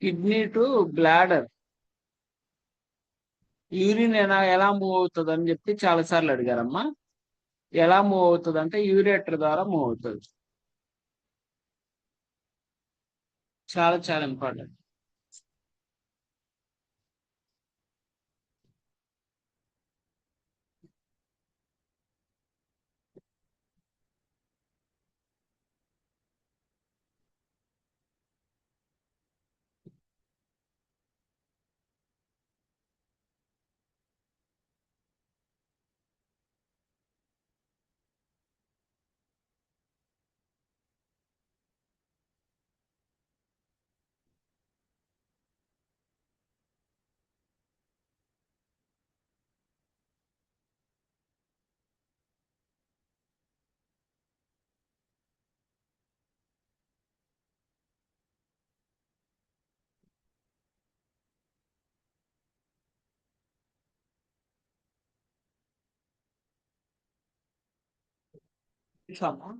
Kidney to bladder urine ఎలా move అవుతుంది అని చెప్పి చాలా సార్లు అడిగారమ్మా. ఎలా మూవ్ అవుతుంది అంటే యూరేటర్ ద్వారా మూవ్ అవుతుంది. చాలా చాలా ఇంపార్టెంట్. చూసామా?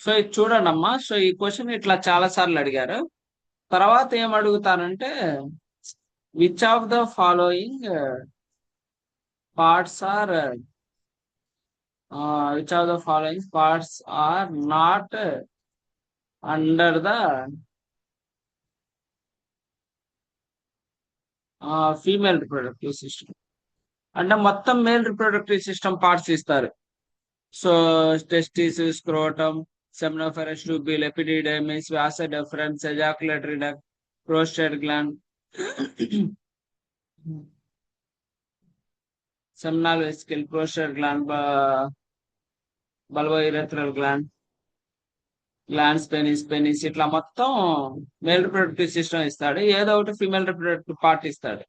సో ఇది చూడండి అమ్మా. సో ఈ క్వశ్చన్ ఇట్లా చాలా సార్లు అడిగారు. తర్వాత ఏం అడుగుతానంటే which of the following parts are which of the following parts are not under the female reproductive system. అంటే మొత్తం మేల్ రిప్రొడక్టివ్ సిస్టమ్ పార్ట్స్ ఇస్తారు. So testis, scrotum, seminiferous tubule, epididymis, vas deferens, ejaculatory duct, prostate gland, seminal vesicle, prostate gland, bulbourethral gland, glands penis ఇట్లా మొత్తం male reproductive system ఇస్తాడు. ఏదో ఒకటి female reproductive part ఇస్తాడు.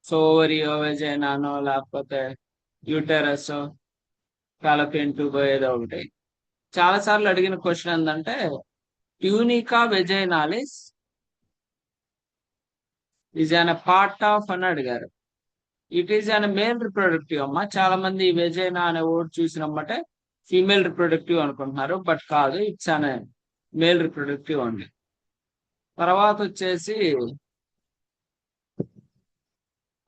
So ఓవరియో, వెజైనానో లేకపోతే యూటెరస్, ఫాలోపియన్ ట్యూబ్ ఏదో ఒకటి. చాలా సార్లు అడిగిన క్వశ్చన్ ఏంటంటే ట్యూనికా వెజైనాలిస్ ఈజ్ అన్ పార్ట్ ఆఫ్ అని అడిగారు. It is an male reproductive అమ్మా. చాలా మంది ఈ వెజైనా అనే వర్డ్ చూసినమ్మంటే ఫీమేల్ రిప్రొడక్టివ్ అనుకుంటున్నారు, బట్ కాదు, ఇట్స్ అనే మేల్ రిప్రొడక్టివ్ అండి. తర్వాత వచ్చేసి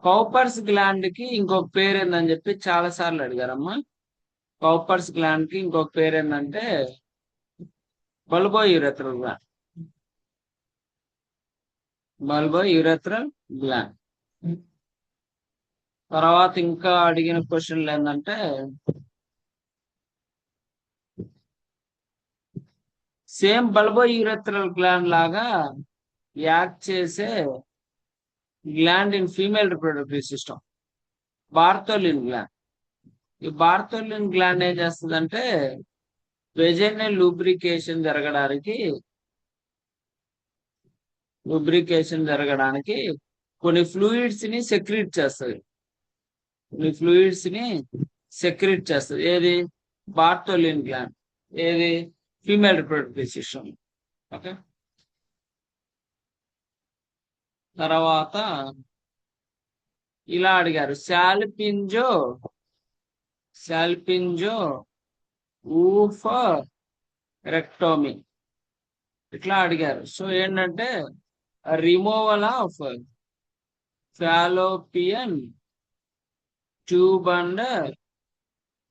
కౌపర్స్ గ్లాండ్ కి ఇంకొక పేరు ఏందని చెప్పి చాలా సార్లు అడిగారమ్మా. కౌపర్స్ గ్లాండ్ కి ఇంకొక పేరు ఏంటంటే bulbourethral gland. Bulbourethral gland. తర్వాత ఇంకా అడిగిన క్వశ్చన్లు ఏంటంటే సేమ్ బల్బో యూరెథ్రల్ గ్లాండ్ లాగా యాక్ట్ చేసే gland in female reproductive system Bartholin gland. ఈ బార్తోలిన్ గ్లాండ్ ఏం చేస్తుందంటే వెజైనల్ లూబ్రికేషన్ జరగడానికి కొన్ని ఫ్లూయిడ్స్ ని సెక్రీట్ చేస్తుంది. కొన్ని ఫ్లూయిడ్స్ ని సెక్రీట్ చేస్తుంది. ఏది? Bartholin gland. ఏది? Female reproductive system. ఓకే. తర్వాత ఇలా అడిగారు, శాల్పింజో ఊఫ్ రెక్టోమీ ఇట్లా అడిగారు. సో ఏంటంటే removal of Fallopian tube and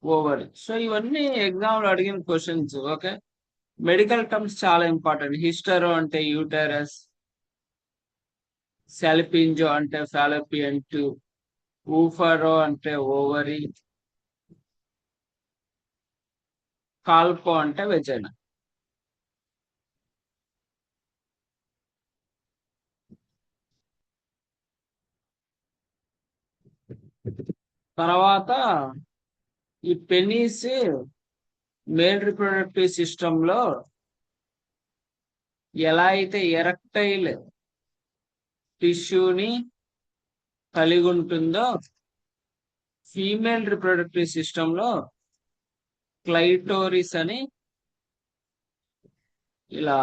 over. So ఇవన్నీ ఎగ్జామ్ లో అడిగిన క్వశ్చన్స్. ఓకే. మెడికల్ టర్మ్స్ చాలా ఇంపార్టెంట్. హిస్టరో అంటే యూటరస్, శాల్పింజో అంటే ఫాలోపియన్ ట్యూబ్, ఊఫరో అంటే ఓవరీ, కాల్పో అంటే వెజైనా. తర్వాత ఈ పెనీస్ మేల్ రిప్రొడక్టివ్ సిస్టమ్ లో ఎలా అయితే ఎరక్టైల్ టిష్యూని కలిగి ఉంటుందో ఫీమేల్ రిప్రొడక్టివ్ సిస్టమ్ లో క్లైటోరిస్ అని ఇలా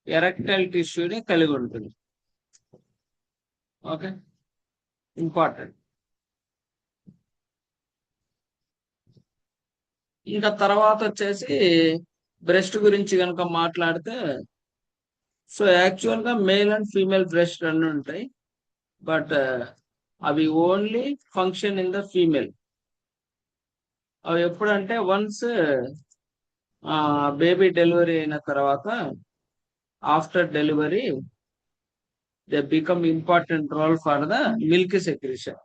ఎరక్టైల్ టిష్యూని కలిగి ఉంటుంది. ఓకే. ఇంపార్టెంట్. ఇంకా తర్వాత వచ్చేసి బ్రెస్ట్ గురించి కనుక మాట్లాడితే, సో యాక్చువల్ గా మేల్ అండ్ ఫీమేల్ బ్రెస్ట్ అన్ని ఉంటాయి. బట్ అవి only function in the female. అవి ఎప్పుడంటే వన్స్ బేబీ డెలివరీ అయిన తర్వాత, after delivery they become important role for the milk secretion.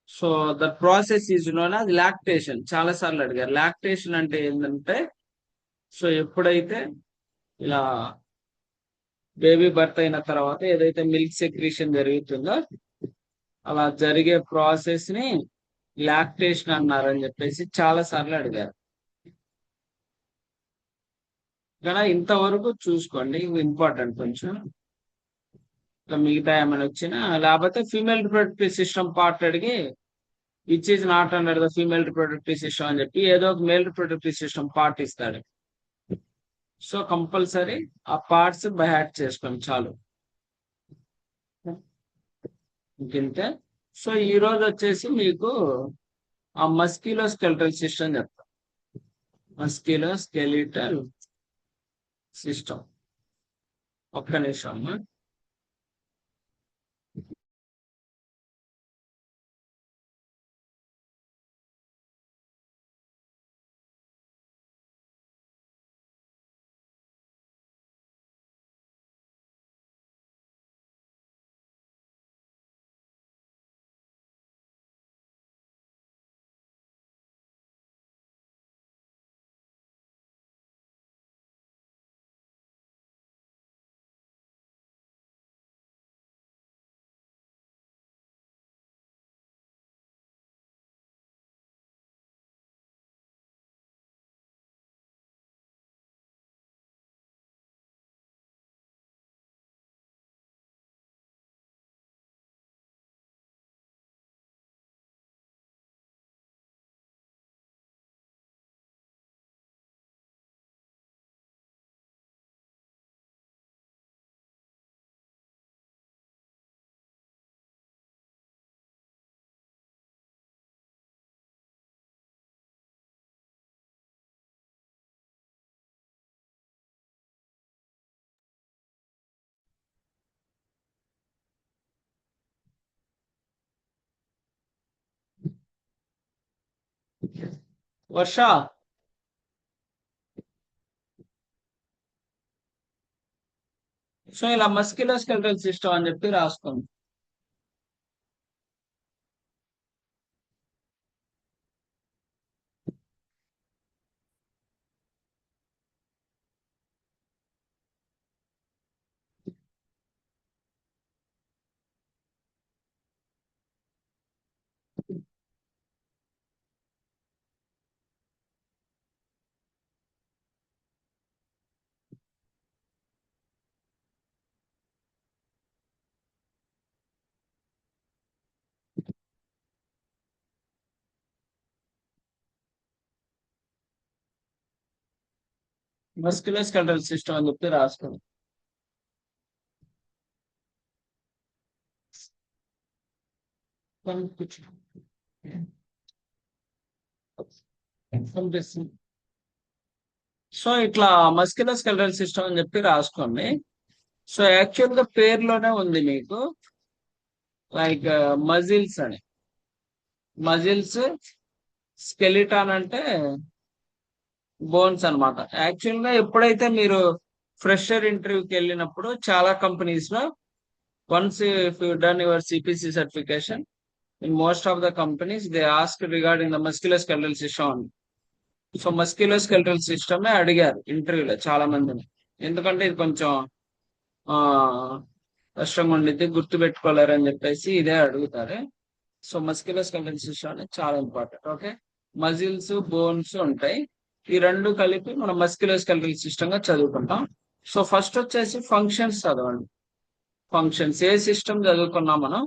So the process is known as lactation. చాలా సార్లు అడిగారు లాక్టేషన్ అంటే ఏంటంటే, సో ఎప్పుడైతే ఇలా బేబీ బర్త్ అయిన తర్వాత ఏదైతే మిల్క్ సెక్రీషన్ జరుగుతుందో అలా జరిగే ప్రాసెస్ ని లాక్టేషన్ అన్నారని చెప్పేసి చాలా సార్లు అడిగారు. ఇక్కడ ఇంతవరకు చూసుకోండి, ఇవి ఇంపార్టెంట్ కొంచెం. మిగతా ఏమైనా వచ్చినా, లేకపోతే ఫీమేల్ రిప్రొడక్టివ్ సిస్టమ్ పార్ట్ అడిగి which is not under the female reproductive system అని చెప్పి ఏదో ఒక మేల్ రిప్రొడక్టివ్ సిస్టమ్ పార్ట్ ఇస్తాడు. సో కంపల్సరీ ఆ పార్ట్స్ బై హ్యాట్ చేసుకోండి చాలు. ఇంకంతే. సో ఈ రోజు వచ్చేసి మీకు ఆ మస్కిలో స్కెలిటల్ సిస్టమ్ చెప్తాం. మస్కిలో స్కెలిటల్ సిస్టమ్. ఒక్క నిమిషం. వర్ష, సో ఇలా మస్కిలో స్కెలిటల్ సిస్టమ్ అని చెప్పి రాసుకోండి. మస్క్యులోస్కెలటల్ సిస్టమ్ అని చెప్పి రాసుకోండి. సో ఇట్లా మస్క్యులోస్కెలటల్ సిస్టమ్ అని చెప్పి రాసుకోండి. సో యాక్చువల్ గా పేరులోనే ఉంది మీకు, లైక్ మజిల్స్ అని. మజిల్స్, స్కెలిటాన్ అంటే బోన్స్ అనమాట. యాక్చువల్ గా ఎప్పుడైతే మీరు ఫ్రెషర్ ఇంటర్వ్యూకి వెళ్ళినప్పుడు చాలా కంపెనీస్ లో, once if you done your CPC certification, in most of the companies they ask regarding the musculoskeletal system. So musculoskeletal సిస్టమే అడిగారు ఇంటర్వ్యూలో చాలా మందిని, ఎందుకంటే ఇది కొంచెం ఆ కష్టంగా ఉండిద్ది, గుర్తు పెట్టుకోలేరు అని చెప్పేసి ఇదే అడుగుతారు. సో మస్క్యులోస్కెలటల్ సిస్టమ్ అనేది చాలా ఇంపార్టెంట్. ఓకే, మజిల్స్, బోన్స్ ఉంటాయి. ఈ రెండు కలిపి మనం మస్క్యులోస్కెలటల్ సిస్టమ్ గా చదువుకుంటాం. సో ఫస్ట్ వచ్చేసి ఫంక్షన్స్ చదవండి. ఫంక్షన్స్ ఏ సిస్టమ్ చదువుకున్నాం మనం,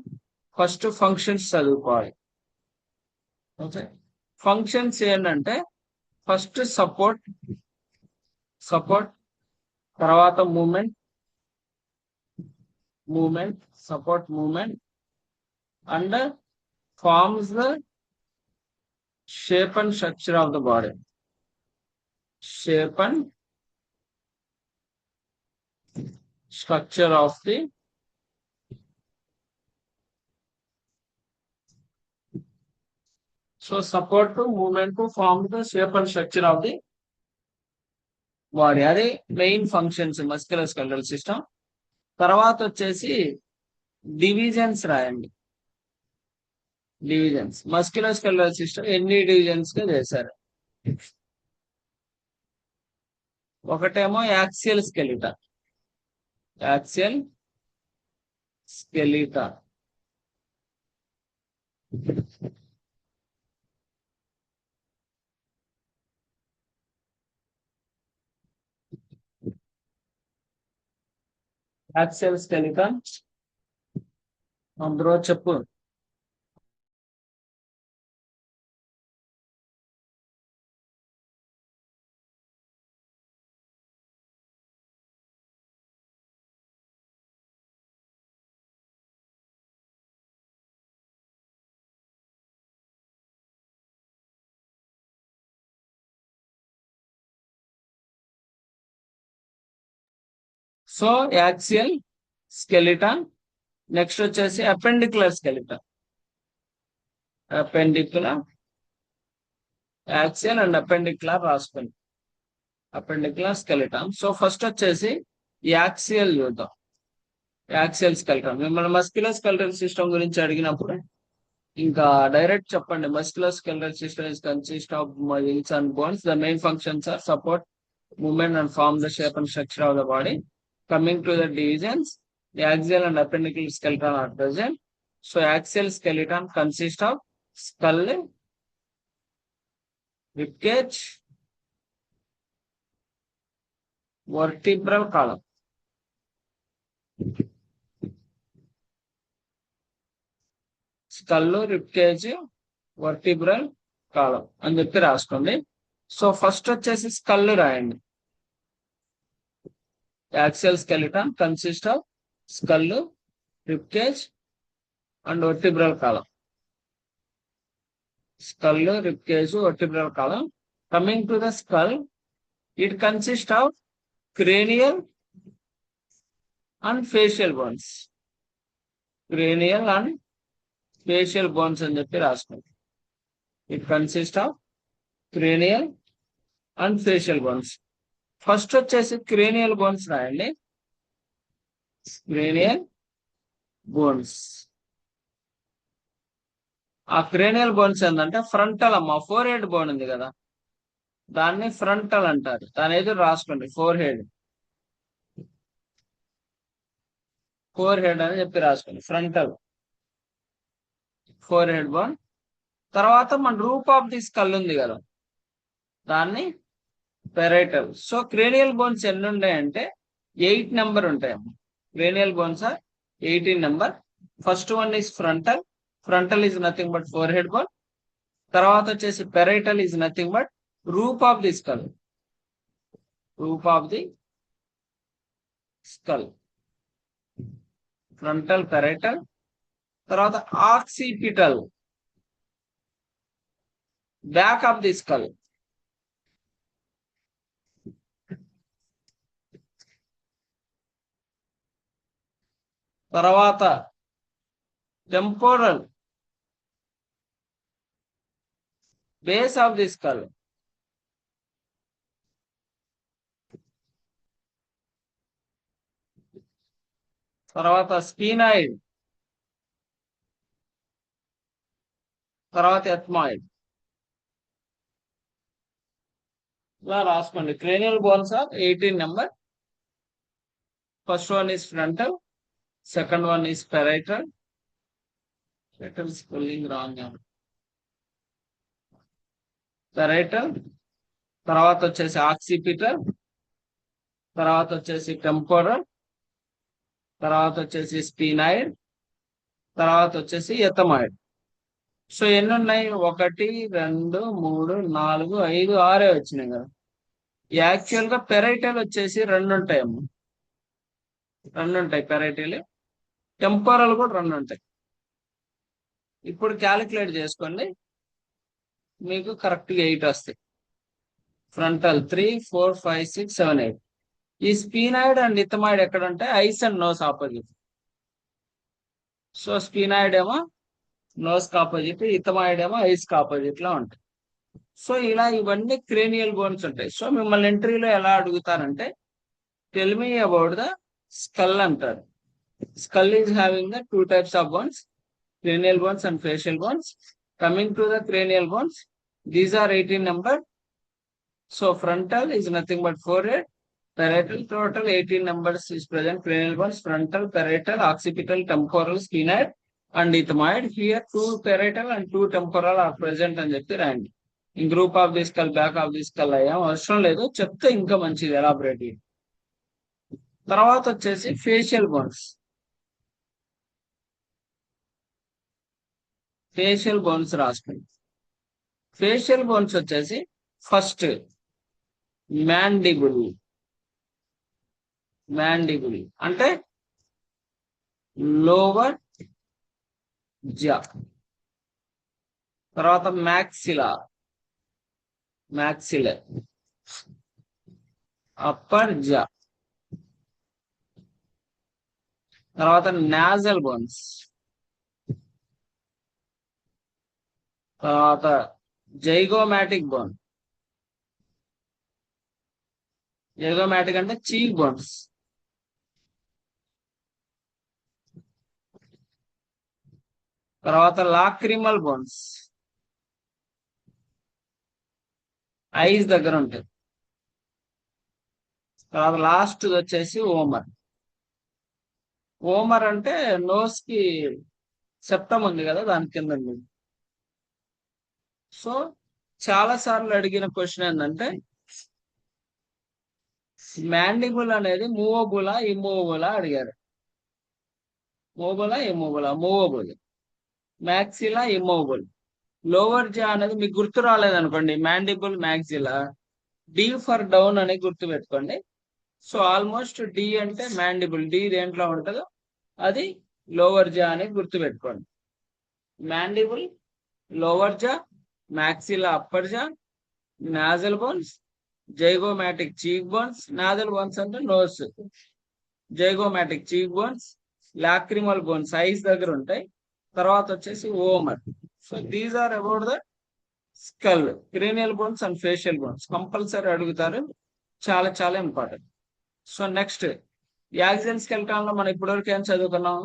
ఫస్ట్ ఫంక్షన్స్ చదువుకోవాలి. ఓకే, ఫంక్షన్స్ ఏంటంటే ఫస్ట్ సపోర్ట్, తర్వాత movement, support, movement and forms the shape and structure of the body. Shape and structure of the so support, movement, form the shape and structure of the body. అది main functions musculoskeletal system. తర్వాత వచ్చేసి divisions రాయండి. Divisions musculoskeletal system ఎన్ని divisions గా చేశారు? ఒకటేమో axial skeleton. Axial skeleton, axial skeleton అందరూ చెప్పు. So axial skeleton. నెక్స్ట్ వచ్చేసి appendicular skeleton. Appendicular, axial and appendicular రాసుకోండి. Appendicular skeleton. సో ఫస్ట్ వచ్చేసి యాక్సియల్ చూద్దాం. Axial skeleton. మిమ్మల్ని మస్క్యులోస్కెలటల్ సిస్టమ్ గురించి అడిగినప్పుడు ఇంకా డైరెక్ట్ చెప్పండి. Musculoskeletal system is consist of muscles and bones. The main functions are support, movement and form the shape and structure of the body. Coming to the divisions, the axial and appendicular skeleton are present. So axial skeleton consists of skull, rib cage, vertebral column. Skull, rib cage, vertebral column అని చెప్పి రాసుకోండి. So first వచ్చేసి skull రాయండి. Axial skeleton consist of skull, rib cage and vertebral column. Skull, rib cage, vertebral column. Coming to the skull, it consist of cranial and facial bones. Cranial and facial bones అని చెప్పి రాసుకోండి. It consist of cranial and facial bones. First వచ్చేసి cranial bones రాయండి. Cranial bones. ఆ cranial bones ఏంటంటే frontal అమ్మ, four head bone ఉంది కదా, దాన్ని ఫ్రంటల్ అంటారు. దాని ఎదురు రాసుకోండి ఫోర్ హెడ్. ఫోర్ హెడ్ అని చెప్పి రాసుకోండి. Frontal, four head bone. తర్వాత మన రూప్ ఆఫ్ ది స్కల్ ఉంది కదా, దాన్ని పెరైటల్. సో క్రేనియల్ బోన్స్ ఎన్ని ఉంటాయంటే 8 నెంబర్ ఉంటాయమ్మా. Cranial bones are 18 number. First one is frontal. Frontal is nothing but forehead bone. తర్వాత వచ్చేసి parietal is nothing but roof of the skull. Roof of the skull, frontal parietal, తర్వాత occipital, back of the skull, తర్వాత temporal, base of the skull, తర్వాత sphenoid, తర్వాత ethmoid. ఇలా రాసుకోండి. Cranial bones are 18 number. First one is frontal, second one is parietal. Spelling wrong. Parietal, తర్వాత వచ్చేసి occipital, తర్వాత వచ్చేసి టెంపోరల్, తర్వాత వచ్చేసి స్పీనాయిడ్, తర్వాత వచ్చేసి ఎథమాయిడ్. సో ఎన్ని ఉన్నాయి? 1 2 3 4 5 6 వచ్చినాయి కదా. యాక్చువల్ గా పెరైటల్ వచ్చేసి 2 ఉంటాయమ్మా, 2 ఉంటాయి పెరైటల్. టెంపోరల్ కూడా 2 ఉంటాయి. ఇప్పుడు క్యాలిక్యులేట్ చేసుకోండి, మీకు కరెక్ట్గా 8 వస్తాయి. ఫ్రంటల్ 3 4 5 6 7 8. ఈ స్పీనాయిడ్ అండ్ ఇథమాయిడ్ ఎక్కడ ఉంటాయి? Eyes and nose opposite. So sphenoid ఏమో నోస్ కి ఆపోజిట్, ఇథమాయిడ్ ఏమో ఐస్ కి ఆపోజిట్ లో ఉంటాయి. సో ఇలా ఇవన్నీ క్రేనియల్ బోన్స్ ఉంటాయి. సో మిమ్మల్ని ఎంట్రీలో ఎలా అడుగుతారంటే tell me about the skull అంటారు. Skull is having the 2 types of bones, cranial bones and facial bones. Coming to the cranial bones, these are 18 number. So frontal is nothing but 4 head. Parietal, total 18 numbers is present. Cranial bones, frontal, parietal, occipital, temporal, sphenoid and ethmoid. Here 2 parietal and 2 temporal are present అని చెప్పి రాయండి. In group of the skull, back of the skull అయ్యాం, అవసరం లేదు, చెప్తే ఇంకా మంచిది elaborate. తర్వాత వచ్చేసి ఫేషియల్ బోన్స్. ఫేషియల్ బోన్స్ రాసుకోండి. ఫేషియల్ బోన్స్ వచ్చేసి ఫస్ట్ మ్యాండిబుల్. మ్యాండిబుల్ అంటే లోవర్ జా. తర్వాత మ్యాక్సిలా, మ్యాక్సిలర్, అప్పర్ జా. తర్వాత నాజల్ బోన్స్, తర్వాత జైగోమాటిక్ బోన్. జైగోమాటిక్ అంటే చీక్ బోన్స్. తర్వాత లాక్రిమల్ బోన్స్, ఐస్ దగ్గర ఉంటుంది. తర్వాత లాస్ట్ వచ్చేసి ఓమర్. ఓమర్ అంటే నోస్ కి సెప్టమ్ ఉంది కదా, దాని కింద ఉంది. సో చాలా సార్లు అడిగిన క్వశ్చన్ ఏంటంటే మ్యాండిబుల్ అనేది మూవబులా ఇమ్మూవబులా అడిగారు. మూవబులా ఇమ్మూవబులా? మూవబుల్. మ్యాక్సిలా ఇమ్మూవబుల్. లోవర్ జా అనేది మీకు గుర్తు రాలేదనుకోండి, మ్యాండిబుల్ మ్యాక్సిలా, డి ఫర్ డౌన్ అని గుర్తు పెట్టుకోండి. సో ఆల్మోస్ట్ డి అంటే మ్యాండిబుల్, డి దేంట్లో ఉంటుందో అది లోవర్ జా అని గుర్తు పెట్టుకోండి. Mandible, lower jaw, maxilla upper jaw, nasal bones, zygomatic cheek bones. Nasal bones అంటే nose, zygomatic cheek bones, lacrimal bones eyes దగ్గర ఉంటాయి. తర్వాత వచ్చేసి vomer. So these are about the skull, cranial bones and facial bones. Compulsory అడుగుతారు, చాలా చాలా important. So next axial skeleton లో మనం ఇప్పటివరకు ఏం చదువుకున్నాం?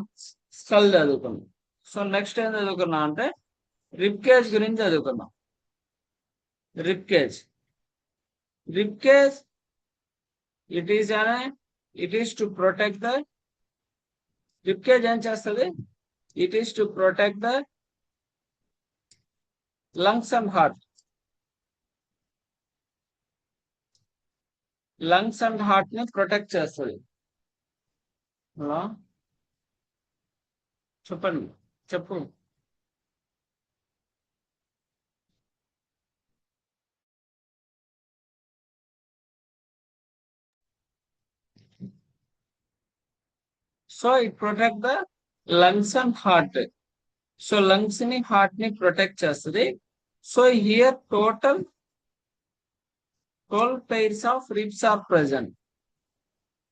స్కల్ చదువుకున్నాం. సో నెక్స్ట్ ఏం చదువుకున్నాం అంటే రిబ్ కేజ్ గురించి చదువుకున్నాం. Rib cage, rib cage it is to protect the, rib cage ఏం చేస్తుంది? It is to protect the lungs and heart. Lungs and heart ని ప్రొటెక్ట్ చేస్తుంది. హలో చెప్పండి, చెప్పు. So it protect the lungs and heart. So lungs ని heart ని protect చేస్తుంది. So here total 12 pairs of ribs are present.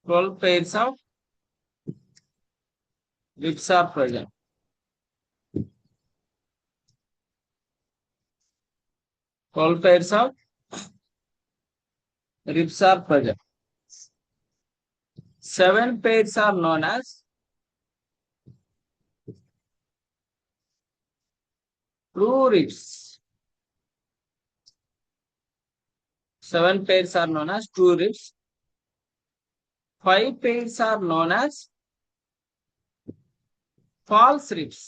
12 pairs of ribs are present. 12 pairs of ribs are present. 7 pairs are known as true ribs. 7 pairs are known as true ribs. 5 pairs are known as false ribs.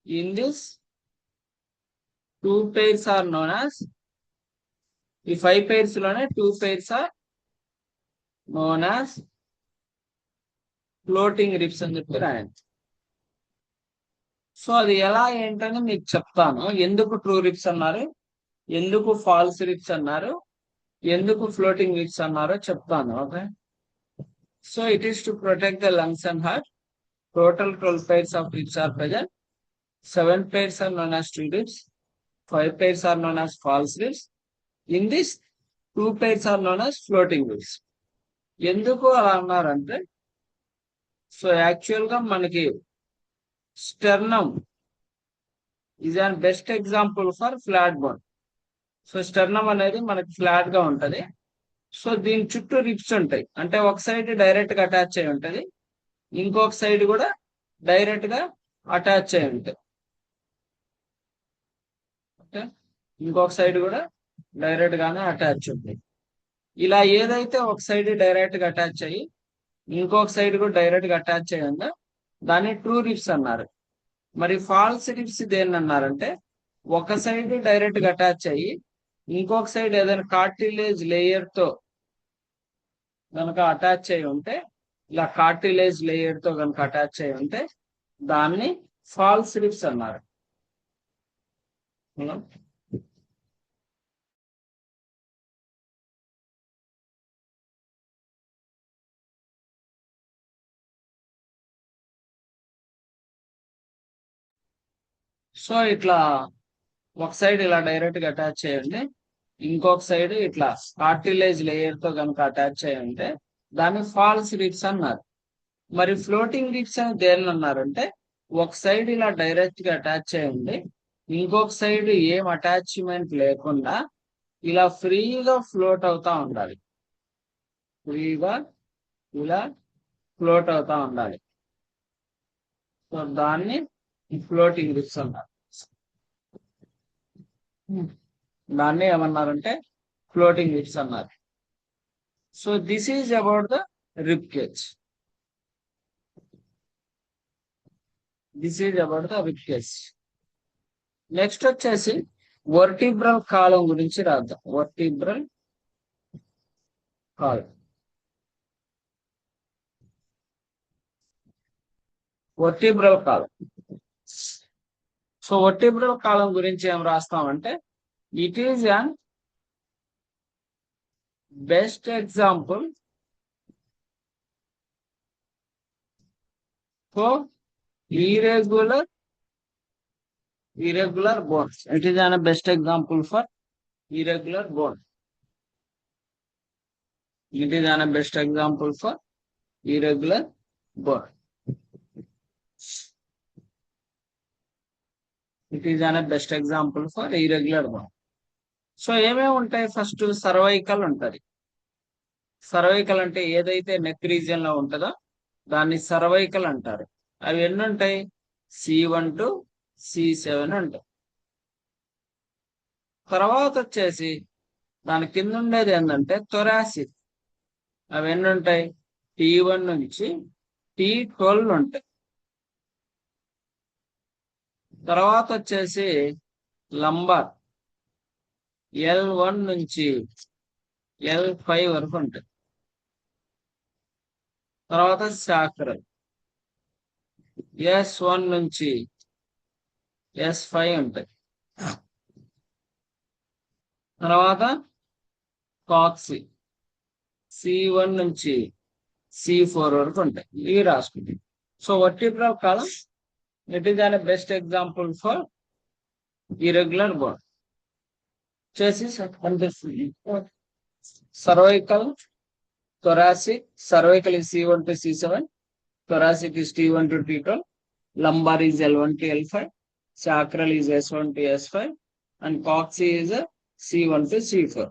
In this, 2 pairs are known as, the 5 pairs lone 2 pairs are known as floating ribs అని చెప్పి రాయండి. So అది ఎలా ఏంటని మీకు చెప్తాను. ఎందుకు true ribs అన్నారు, ఎందుకు ఫాల్స్ రిబ్స్ అన్నారు, ఎందుకు ఫ్లోటింగ్ రిబ్స్ అన్నారో చెప్తాను. Okay. So it is to protect the lungs and heart. Total 12 pairs of ribs are present. 7 pairs are known as true ribs. 5 pairs are known as false ribs. In this, 2 pairs are known as floating ribs. ఎందుకు అలా అన్నారంటే, so actual గా మనకి sternum is an best example for flat bone. So sternum అనేది మనకి flat గా ఉంటది. So దీని చుట్టూ రిబ్స్ ఉంటాయి. అంటే ఒక సైడ్ డైరెక్ట్ గా అటాచ్ అయి ఉంటది, ఇంకొక సైడ్ కూడా డైరెక్ట్ గా అటాచ్ అయి ఉంటాయి. ఓకే, ఇంకొక సైడ్ కూడా డైరెక్ట్ గానే అటాచ్ ఉంటాయి. ఇలా ఏదైతే ఒక సైడ్ డైరెక్ట్ గా అటాచ్ అయ్యి ఇంకొక సైడ్ కూడా డైరెక్ట్ గా అటాచ్ అయ్యి ఉందో దాన్ని ట్రూ రిబ్స్ అన్నారు. మరి ఫాల్స్ రిబ్స్ దేన్ని అన్నారంటే, ఒక సైడ్ డైరెక్ట్ గా అటాచ్ అయ్యి ఇంకొక సైడ్ ఏదైనా కార్టిలేజ్ లేయర్ తో కనుక అటాచ్ అయి ఉంటే, ఇలా కార్టిలేజ్ లేయర్ తో కనుక అటాచ్ అయి ఉంటే దాన్ని ఫాల్స్ రిబ్స్ అన్నారు. సో ఇట్లా ఒక సైడ్ ఇలా డైరెక్ట్ గా అటాచ్ చేయండి, ఇంకొక సైడ్ ఇట్లా కార్టిలేజ్ లేయర్ తో కనుక అటాచ్ అయి ఉంటే దాన్ని ఫాల్స్ రిబ్స్ అన్నారు. మరి ఫ్లోటింగ్ రిబ్స్ అని దేని అన్నారంటే, ఒక సైడ్ ఇలా డైరెక్ట్ గా అటాచ్ చేయండి, ఇంకొక సైడ్ ఏం అటాచ్మెంట్ లేకుండా ఇలా ఫ్రీగా ఫ్లోట్ అవుతా ఉండాలి. ఫ్రీగా ఇలా ఫ్లోట్ అవుతా ఉండాలి. సో దాన్ని ఫ్లోటింగ్ రిబ్స్ అన్నారు. దాన్ని ఏమన్నారంటే ఫ్లోటింగ్ రిబ్స్ అన్నారు. So this is about the rib cage. This is about the rib cage. Next వచ్చేసి వర్టిబ్రల్ కాలం గురించి రాద్దాం. Vertebral column. Vertebral column. So vertebral column గురించి ఏం రాస్తామంటే, it is an best example for irregular bones. It is an best example for irregular bone. It is an best example for irregular bone. It is an best example for irregular bone. So ఏమేమి ఉంటాయి? First cervical ఉంటది. Cervical అంటే ఏదైతే neck region లో ఉంటుందో దాన్ని cervical అంటారు. అవి ఎన్ని ఉంటాయి? C1 to C7 ఉంటాయి. తర్వాత వచ్చేసి దాని కింద ఉండేది ఏంటంటే థొరాసిక్. అవి ఎన్ని ఉంటాయి? T1 నుంచి T12 ఉంటాయి. తర్వాత వచ్చేసి లంబార్ L1 నుంచి L5 వరకు ఉంటాయి. తర్వాత సాక్రల్ S1 నుంచి S5 ఉంటాయి. తర్వాత కాక్సి C1 నుంచి C4 వరకు ఉంటాయి. ఇవి రాసుకుంటాం. So vertebral column it is an best example for irregular bone. చేసి కనిపిస్తుంది. Cervical, thoracic, cervical is C1 to C7, thoracic is T1 to T12, lumbar is L1 to L5, sacral is S1 to S5, and coccyx is C1 to C4.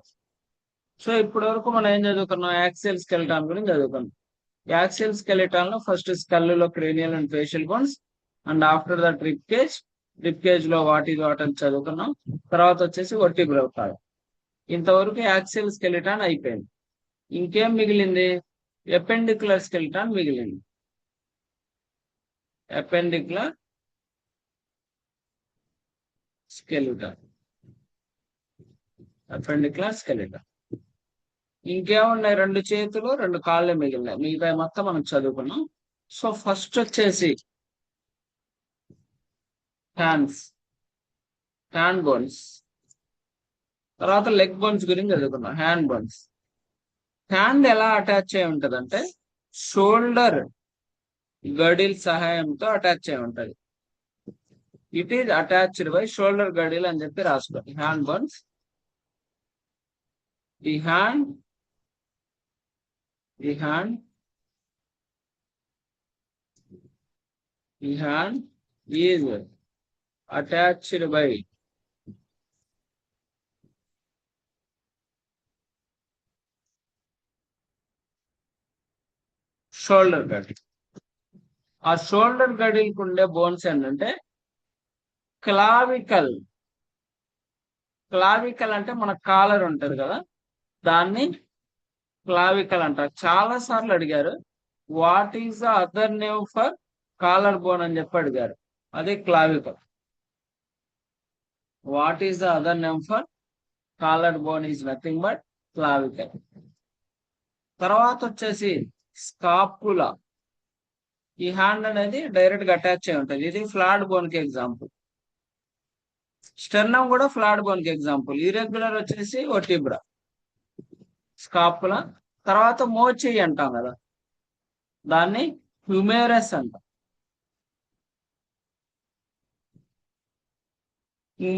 So ఇప్పటి వరకు మనం ఏం చదువుకున్నాం? Axial స్కెలిటాన్ గురించి చదువుకున్నాం. Axial skeleton లో first skull లో cranial and facial bones, and after that rib cage, rib cage లో వాట్ ఈజ్ వాట్ అని చదువుకున్నాం. తర్వాత వచ్చేసి వర్టిబ్రల్ కాలం. ఇంతవరకు యాక్సియల్ స్కెలిటాన్ అయిపోయింది. ఇంకేం మిగిలింది? ఎపెండిక్యులర్ స్కెలిటాన్ మిగిలింది. ఎపెండిక్యులర్ స్కెలిటాన్, ఎపెండిక్యులర్ స్కెలిటాన్. ఇంకేమున్నాయి? 2 చేతులు 2 కాళ్ళే మిగిలినాయి. మిగతా మొత్తం మనం చదువుకున్నాం. సో ఫస్ట్ వచ్చేసి హ్యాండ్స్, హ్యాండ్ బోన్స్. తర్వాత లెగ్ బోన్స్ గురించి చదువుకున్నాం. Hand bones. హ్యాండ్ ఎలా అటాచ్ అయి ఉంటదంటే షోల్డర్ గడిల్ సహాయంతో అటాచ్ అయి ఉంటది. It is attached by shoulder girdle అని చెప్పి రాసుకోండి. Hand bones. The hand is attached by shoulder girdle. ఆ షోల్డర్ గడిల్కి ఉండే బోన్స్ ఏంటంటే క్లావికల్. క్లావికల్ అంటే మన కాలర్ ఉంటది కదా, దాన్ని క్లావికల్ అంటారు. చాలా సార్లు అడిగారు what is the other name for collar bone అని చెప్పి అడిగారు. అదే clavicle. What is the other name for collar bone is nothing but clavicle. తర్వాత వచ్చేసి స్కాపులా. ఈ హ్యాండ్ అనేది డైరెక్ట్ గా అటాచ్ అయి ఉంటుంది. ఇది ఫ్లాట్ బోన్ కి ఎగ్జాంపుల్. స్టెర్నం కూడా ఫ్లాట్ బోన్ కి ఎగ్జాంపుల్. ఇర్రెగ్యులర్ వచ్చేసి వర్టిబ్రా, స్కాపులా. తర్వాత మోచేయి అంటాం కదా, దాన్ని హ్యూమెరస్ అంటాం.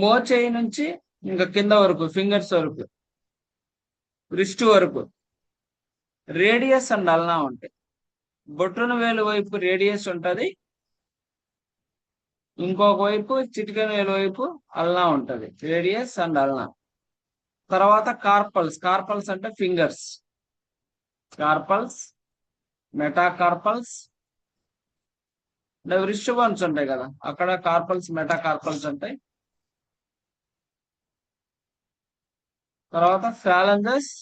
మోచేయి నుంచి ఇంకా కింద వరకు, ఫింగర్స్ వరకు, రిస్ట్ వరకు రేడియస్ అండ్ అల్నా ఉంటాయి. బొట్టున వేలు వైపు రేడియస్ ఉంటది, ఇంకొక వైపు చిటికెన వేలు వైపు అల్నా ఉంటది. Radius and ulna. తర్వాత కార్పల్స్. కార్పల్స్ అంటే fingers. Carpals, metacarpals, wrist bones ఉంటాయి కదా, అక్కడ కార్పల్స్, మెటాకార్పల్స్ ఉంటాయి. తర్వాత ఫాలంజస్,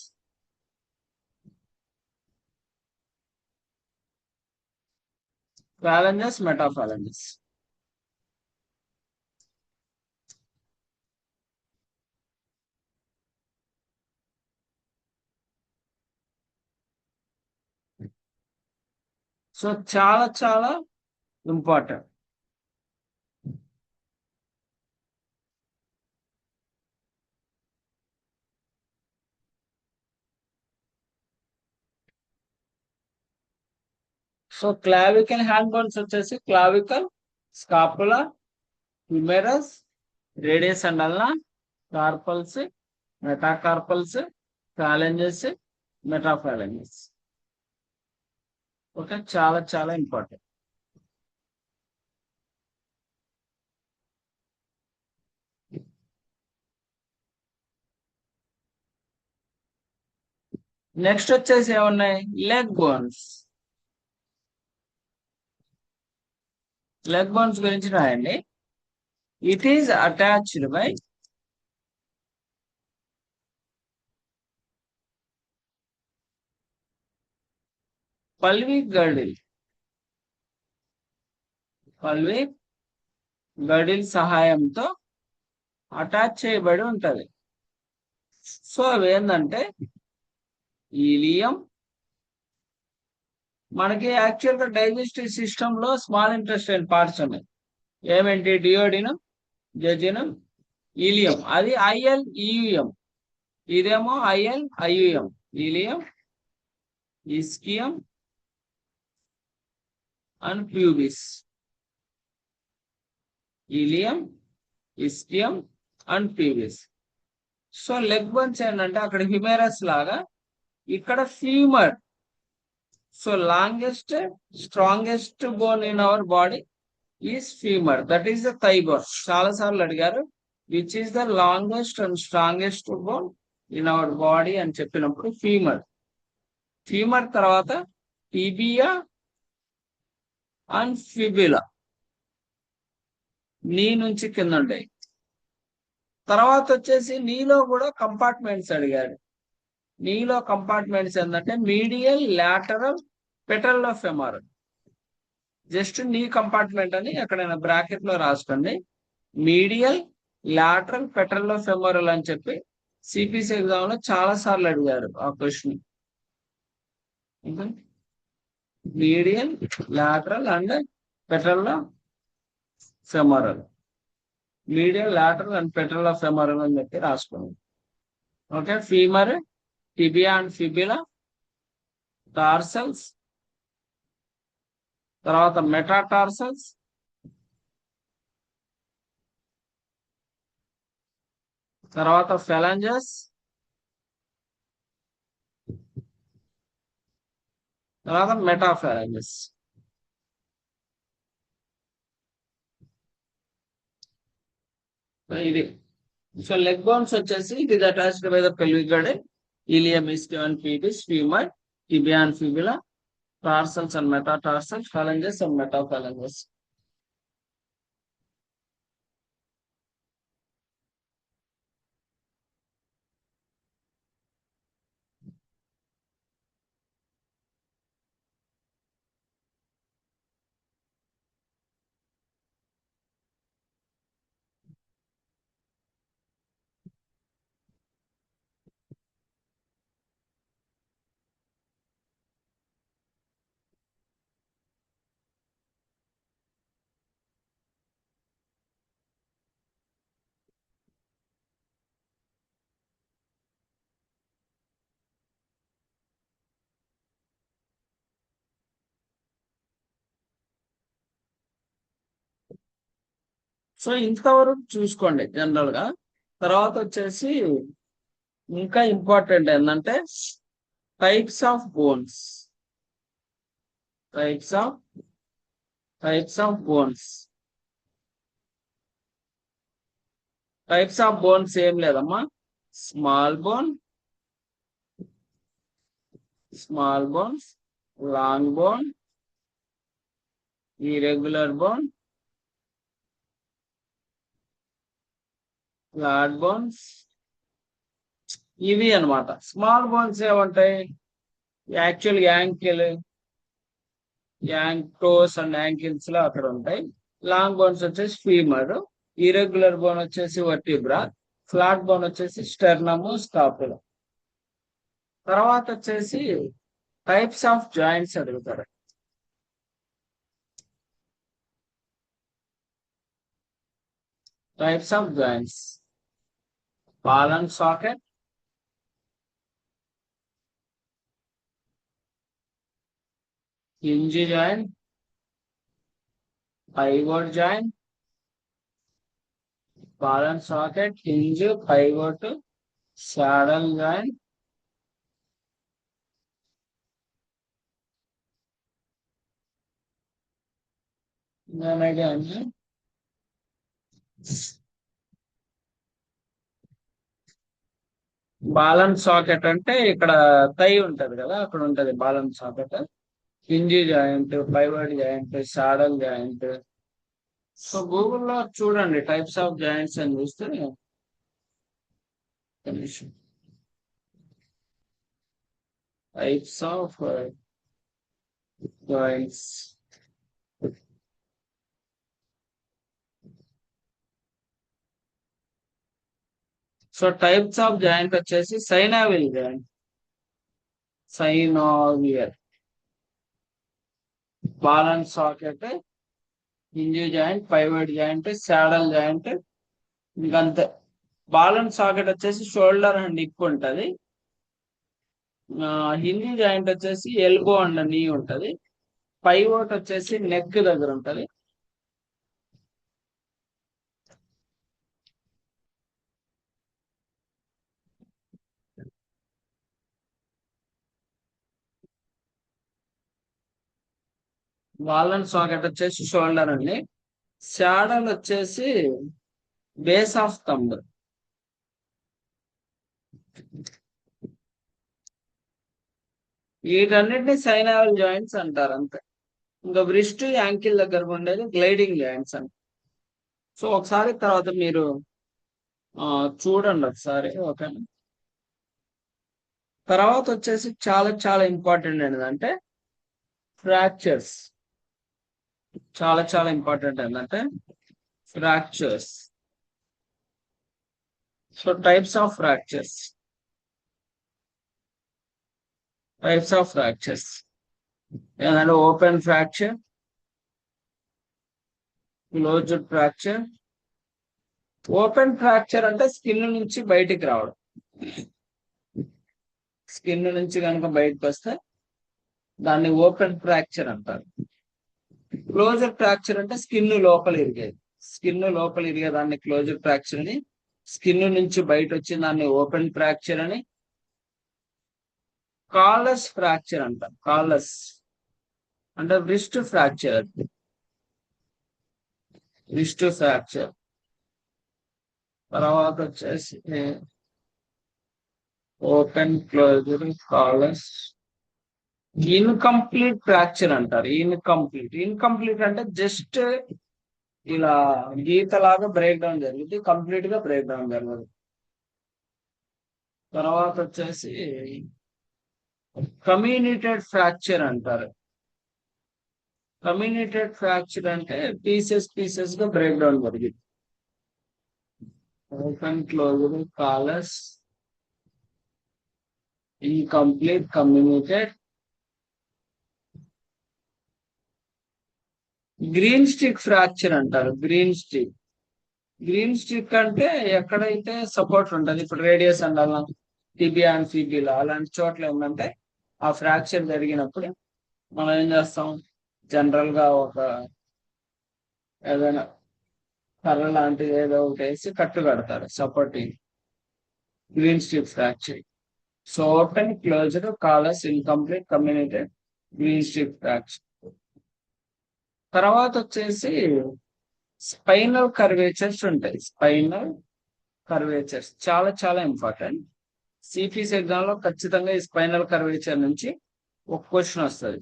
ఫాలంజస్, మెటాఫాలంజస్. సో చాలా చాలా important. So clavicle hand bones వచ్చేసి clavicle, scapula, humerus, radius and ulna, carpals, metacarpals, phalanges, metaphalanges. Okay, చాలా చాలా ఇంపార్టెంట్. నెక్స్ట్ వచ్చేసి ఏమున్నాయి? Leg bones. లెగ్ బోన్స్ గురించి రాయండి. It is attached by fulvic గడిల్. Fulvic గడిల్ సహాయంతో అటాచ్ చేయబడి ఉంటది. సో అవి ఏంటంటే ఈలియం. మనకి యాక్చువల్ గా డైజెస్టివ్ సిస్టమ్ లో స్మాల్ ఇంటెస్టైన్ పార్ట్స్ ఉన్నాయి. ఏమేంటి? Duodenum, jejunum, ileum. అది IL, EUM. ఇదేమో IL, IUM. Ilium, ischium and pubis. Ilium, ischium and pubis. So leg bones ఏంటంటే అక్కడ హ్యూమెరస్ లాగా, ఇక్కడ femur. So longest strongest bone in our body is femur, that is the thigh bone. చాలా సార్లు అడిగారు which is the longest and strongest bone in our body అని చెప్పినప్పుడు femur. Femur తర్వాత టిబియా అండ్ ఫిబిలా, నీ నుంచి కింద ఉంటాయి. తర్వాత వచ్చేసి నీలో కూడా కంపార్ట్మెంట్స్ అడిగారు. నీలో కంపార్ట్మెంట్స్ ఏంటంటే మీడియల్, లాటరల్, పెటల్లో ఫెమరల్. జస్ట్ నీ కంపార్ట్మెంట్ అని ఎక్కడైనా బ్రాకెట్ లో రాసుకోండి. మీడియల్, లాటరల్, పెటల్లో ఫెమరల్ అని చెప్పి సిపిసి ఎగ్జామ్ లో చాలా సార్లు అడిగారు ఆ question. Medial, lateral and patellofemoral. Medial, lateral and patellofemoral అని చెప్పి రాసుకోండి. Okay, femur, tibia and fibula, tarsals, తర్వాత మెటాటార్సల్స్, తర్వాత ఫెలంజస్, తర్వాత మెటాఫెలంజస్. ఇది. సో లెగ్ బోన్స్ వచ్చేసి it is attached by the pelvic girdle, ilium, ischium and pubis, femur, tibia and fibula, tarsals and metatarsals, phalanges and metaphalanges. So ఇంతవరకు చూసుకోండి general గా. తర్వాత వచ్చేసి ఇంకా ఇంపార్టెంట్ ఏంటంటే types of bones. Types of bones. Types of bones ఏం లేదమ్మా. Small bone, long bone, irregular bone, flat bones, ఇవి అన్నమాట. స్మాల్ బోన్స్ ఏమంటాయి, యాక్చువల్ టోస్ అండ్ యాంకిల్స్ లో అక్కడ ఉంటాయి. లాంగ్ బోన్స్ వచ్చేసి ఫీమర్, ఇరెగ్యులర్ బోన్ వచ్చేసి వర్టిబ్రా, ఫ్లాట్ బోన్ వచ్చేసి స్టెర్నము, స్కాపులా. తర్వాత వచ్చేసి టైప్స్ ఆఫ్ జాయింట్స్ అడుగుతారు. Types of joints: ball and socket, hinge joint, pivot joint, ball and socket, hinge, pivot, saddle joint, ball and socket అంటే ఇక్కడ thigh ఉంటది కదా, అక్కడ ఉంటది ball and socket. Hinge joint, pivot joint, saddle joint. So గూగుల్లో చూడండి types of joints అని చూస్తే types of joints. So types of joint వచ్చేసి synovial joint, synovial, ball and socket, hinge joint, pivot joint, saddle joint. ఇంకంతే. Ball and socket వచ్చేసి shoulder and hip ఉంటది. Hinge joint వచ్చేసి elbow and knee ఉంటది. Pivot వచ్చేసి neck దగ్గర ఉంటది. వాలన్ socket వచ్చేసి షోల్డర్ అండి. శాడల్ వచ్చేసి బేస్ ఆఫ్ థంబ్. వీటన్నిటిని సైనావల్ జాయింట్స్ అంటారు అంతే. ఇంకా బ్రిస్ట్ యాంకిల్ దగ్గర ఉండేది గ్లైడింగ్ జాయింట్స్ అంట. సో ఒకసారి తర్వాత మీరు చూడండి ఒకసారి, ఓకేనా. తర్వాత వచ్చేసి చాలా చాలా ఇంపార్టెంట్ ఏంటంటే ఫ్రాక్చర్స్. చాలా చాలా ఇంపార్టెంట్ ఏంటంటే fractures. So types of fractures ఏదంటే open fracture, closed fracture. Open fracture అంటే స్కిన్ నుంచి బయటికి రావడం. స్కిన్ నుంచి కనుక బయటకు వస్తే దాన్ని ఓపెన్ ఫ్రాక్చర్ అంటారు. క్లోజర్ ఫ్రాక్చర్ అంటే స్కిన్ లోపల ఇరిగేది. స్కిన్ లోపల ఇరిగే దాన్ని క్లోజర్ ఫ్రాక్చర్ అని, స్కిన్ నుంచి బయట వచ్చిన దాన్ని ఓపెన్ ఫ్రాక్చర్ అని. కాలస్ ఫ్రాక్చర్ అంటారు. కాలస్ అంటే రిస్ట్ ఫ్రాక్చర్. రిస్ట్ ఫ్రాక్చర్ తర్వాత వచ్చేసి open closer Colles. Incomplete fracture అంటారు. ఇన్కంప్లీట్ అంటే జస్ట్ ఇలా గీతలాగా బ్రేక్ డౌన్ జరుగుతుంది, కంప్లీట్ గా బ్రేక్ డౌన్ జరగదు. తర్వాత వచ్చేసి కమ్యూనిటెడ్ ఫ్రాక్చర్ అంటారు. కమ్యూనిటెడ్ ఫ్రాక్చర్ అంటే పీసెస్ గా బ్రేక్ డౌన్ జరిగింది. Open closer Colles, incomplete, comminuted. Greenstick fracture అంటారు. గ్రీన్ స్టిక్ అంటే ఎక్కడైతే సపోర్ట్ ఉంటుంది, ఇప్పుడు రేడియస్ అండాల, టిబియా అండ్ ఫిబిలా అలాంటి చోట్ల ఏంటంటే ఆ ఫ్రాక్చర్ జరిగినప్పుడు మనం ఏం చేస్తాం, జనరల్ గా ఒక ఏదైనా కర్ర లాంటిది ఏదో ఒకటి వేసి కట్టు కడతారు supporting. Greenstick fracture. So open closer Colles, incomplete, comminuted, greenstick fracture. తర్వాత వచ్చేసి స్పైనల్ కర్వేచర్స్ ఉంటాయి. స్పైనల్ కర్వేచర్స్ చాలా చాలా ఇంపార్టెంట్. సిపిసి ఎగ్జామ్ లో ఖచ్చితంగా ఈ స్పైనల్ కర్వేచర్ నుంచి ఒక క్వశ్చన్ వస్తుంది.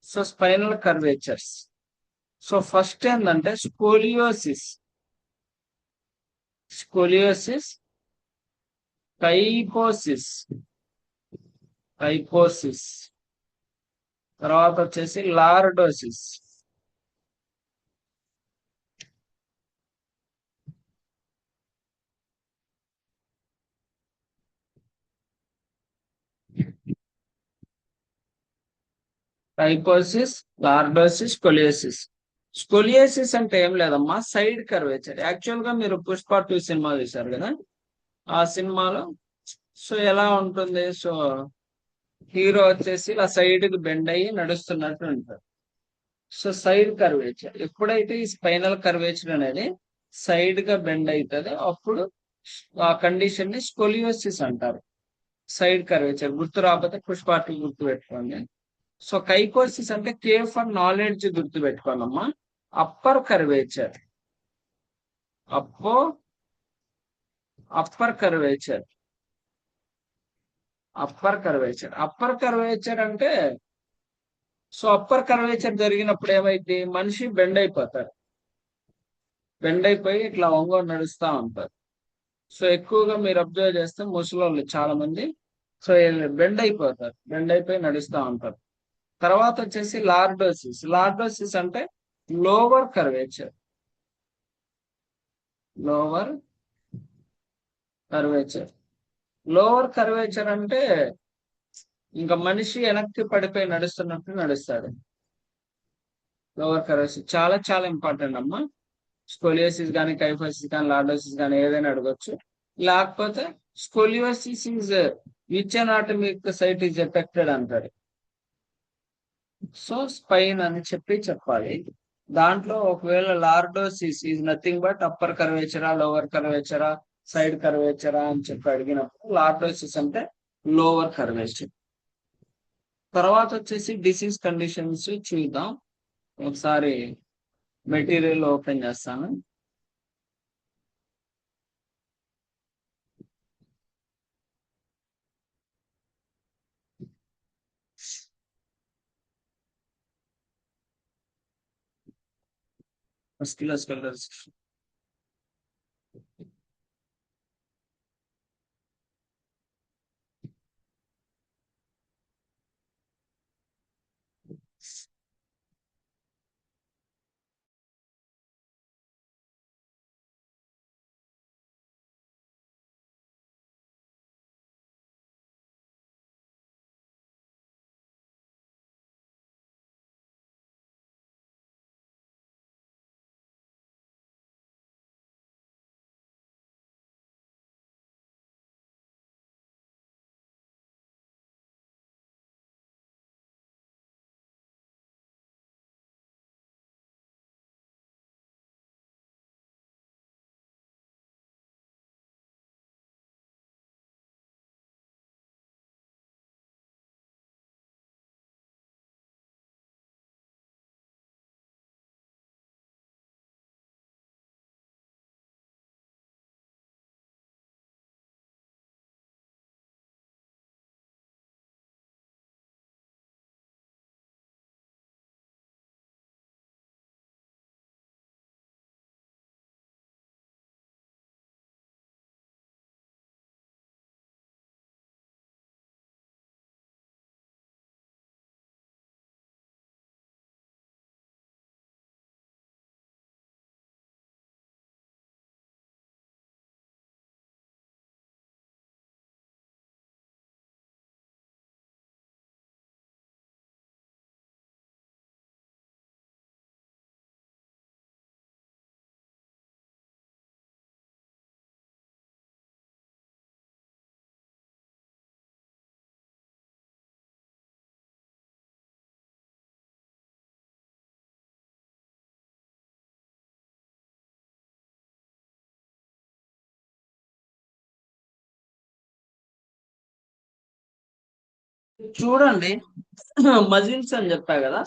So spinal curvatures. So first ఏంటంటే స్కోలియోసిస్. కైపోసిస్. తర్వాత వచ్చేసి లార్డోసిస్. Lordosis, scoliosis. స్కోలియోసిస్ అంటే ఏం లేదమ్మా, సైడ్ కర్వేచర్. యాక్చువల్ గా మీరు పుష్ప 2 సినిమా చూసారు కదా, ఆ సినిమాలో సో ఎలా ఉంటుంది, సో హీరో వచ్చేసి ఇలా సైడ్ కి బెండ్ అయ్యి నడుస్తున్నట్టు ఉంటారు. So side curvature. ఎప్పుడైతే ఈ స్పైనల్ కర్వేచర్ అనేది సైడ్ గా బెండ్ అవుతుందో అప్పుడు ఆ కండిషన్ ని స్కోలియోసిస్ అంటారు. సైడ్ కర్వేచర్ గుర్తు రాకపోతే పుష్ప 2 గుర్తు పెట్టుకోండి. సో కైకోసిస్ అంటే కే ఫర్ నాలెడ్జ్ గుర్తు పెట్టుకోనమ్మా. Upper curvature. Upper curvature. Upper curvature అంటే సో అప్పర్ కర్వేచర్ జరిగినప్పుడు ఏమైంది, మనిషి బెండ్ అయిపోతారు. బెండ్ అయిపోయి ఇట్లా ఒంగోలు నడుస్తూ ఉంటారు. సో ఎక్కువగా మీరు అబ్జర్వ్ చేస్తే ముసలోళ్ళు చాలా మంది సో బెండ్ అయిపోతారు, బెండ్ అయిపోయి నడుస్తూ ఉంటారు. తర్వాత వచ్చేసి లార్డోసిస్ అంటే లోవర్ కర్వేచర్. లోవర్ కర్వేచర్ అంటే ఇంకా మనిషి వెనక్కి పడిపోయి నడుస్తున్నట్టు నడుస్తాడు. లోవర్ కర్వేచర్ చాలా చాలా ఇంపార్టెంట్ అమ్మా. స్కోలియోసిస్ కానీ, కైఫోసిస్ కానీ, లార్డోసిస్ కానీ ఏదైనా అడగొచ్చు. లేకపోతే scoliosis is which anatomic site is affected అంటాడు. సో స్పైన్ అని చెప్పాలి. దాంట్లో ఒకవేళ lordosis is nothing but upper కర్వేచరా, లోవర్ కర్వేచరా, సైడ్ కర్వేచరా అని చెప్పి అడిగినప్పుడు లార్డోసిస్ అంటే లోవర్ కర్వేచర్. తర్వాత వచ్చేసి డిసీజ్ కండిషన్స్ చూద్దాం. ఒకసారి మెటీరియల్ ఓపెన్ చేస్తాను. మస్క్యులోస్కెలటల్ డిస్ట్రఫీ. చూడండి, మజిల్స్ అని చెప్పా కదా.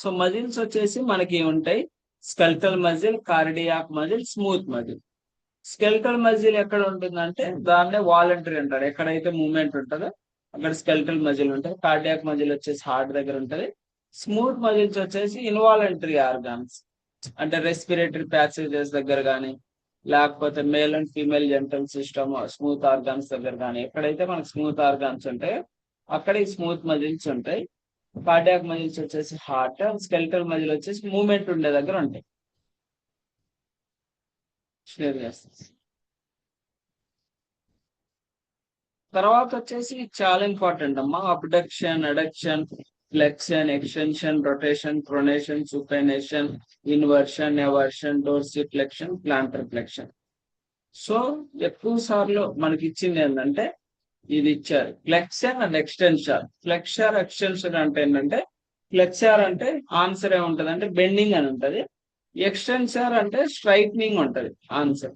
సో మజిల్స్ వచ్చేసి మనకి ఉంటాయి skeletal muscle, cardiac muscle, smooth muscle. Skeletal muscle ఎక్కడ ఉంటుందంటే దాన్నే వాలంటరీ అంటారు. ఎక్కడైతే మూవ్మెంట్ ఉంటుందో అక్కడ స్కెల్టల్ మజిల్ ఉంటుంది. కార్డియాక్ మజిల్ వచ్చేసి హార్ట్ దగ్గర ఉంటుంది. స్మూత్ మజిల్స్ వచ్చేసి ఇన్వాలంటరీ ఆర్గాన్స్, అంటే రెస్పిరేటరీ ప్యాసేజెస్ దగ్గర కానీ, లేకపోతే male and female gentle system smooth organs దగ్గర కానీ, ఎక్కడైతే మనకు స్మూత్ ఆర్గాన్స్ ఉంటాయో అక్కడ ఈ స్మూత్ మజిల్స్ ఉంటాయి. కార్డియాక్ మజిల్స్ వచ్చేసి హార్ట్, స్కెల్టల్ మజిల్ వచ్చేసి మూవ్మెంట్ ఉండే దగ్గర ఉంటాయి. షేర్ చేస్తాం. తర్వాత వచ్చేసి చాలా ఇంపార్టెంట్ అమ్మా, abduction, adduction, flexion, extension, rotation, pronation, supination, inversion, eversion, dorsiflexion, plantar flexion. So ఎక్కువ సార్లు మనకి ఇచ్చింది ఏంటంటే ఇది ఇచ్చారు, flexion and extension. Flexor extension అంటే ఏంటంటే, ఫ్లెక్సర్ అంటే ఆన్సర్ ఏముంటది అంటే బెండింగ్ అని ఉంటది. ఎక్స్టెన్సర్ అంటే స్ట్రైట్నింగ్ ఉంటది ఆన్సర్.